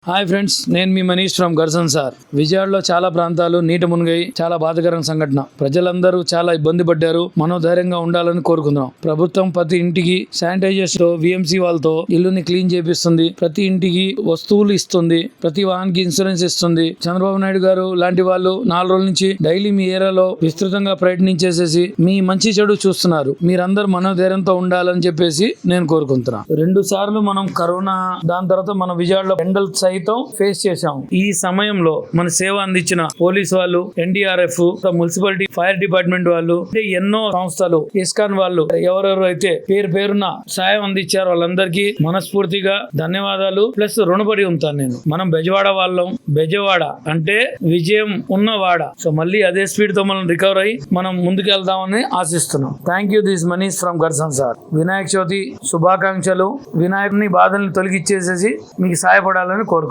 Hi friends, నేను మీ Manish from గర్సన్ sir. విజయవాడలో చాలా ప్రాంతాలు నీట మునిగాయి. చాలా బాధాకరమైన సంఘటన. ప్రజలందరూ చాలా ఇబ్బంది పడ్డారు. మనోధైర్యంగా ఉండాలని కోరుకుందాం. ప్రభుత్వం ప్రతి ఇంటికి శానిటైజర్స్ తో VMC వాళ్ళతో ఇల్లుని క్లీన్ చేపిస్తుంది. ప్రతి ఇంటికి వస్తువులు ఇస్తుంది. ప్రతి వాహనానికి ఇన్సూరెన్స్ ఇస్తుంది. చంద్రబాబు నాయుడు గారు లాంటి వాళ్ళు 4 రోజుల నుంచి డైలీ మీ ఏరియాలో విస్తృతంగా ప్రయత్నించేసేసి మీ మంచి చెడు చూస్తున్నారు. మీరందరూ మనోధైర్యంతో ఉండాలని చెప్పేసి నేను కోరుకుంటున్నా. 2 సార్లు మనం కరోనా, దాని తర్వాత మన విజయవాడలో ఎండల్ సైతం ఫేస్ చేశాం. ఈ సమయంలో మన సేవ అందించిన పోలీస్ వాళ్ళు, NDRF, మున్సిపాలిటీ, ఫైర్ డిపార్ట్మెంట్ వాళ్ళు, ఎన్నో సంస్థలు, ఇస్కాన్ వాళ్ళు, ఎవరెవరు అయితే పేరున సాయం అందించారు వాళ్ళందరికీ మనస్ఫూర్తిగా ధన్యవాదాలు. ప్లస్ రుణపడి ఉంటాను నేను. మనం బెజవాడ వాళ్ళం. బెజవాడ అంటే విజయం ఉన్నవాడ. సో మళ్ళీ అదే స్పీడ్ తో మనం రికవర్ అయ్యి మనం ముందుకు వెళ్దామని ఆశిస్తున్నాం. Thank you. This Manish from గర్సన్ సార్. వినాయక చవితి శుభాకాంక్షలు. వినాయకుని బాధల్ని తొలగిచ్చేసేసి మీకు సహాయపడాలని కోరుకుంటున్నాను.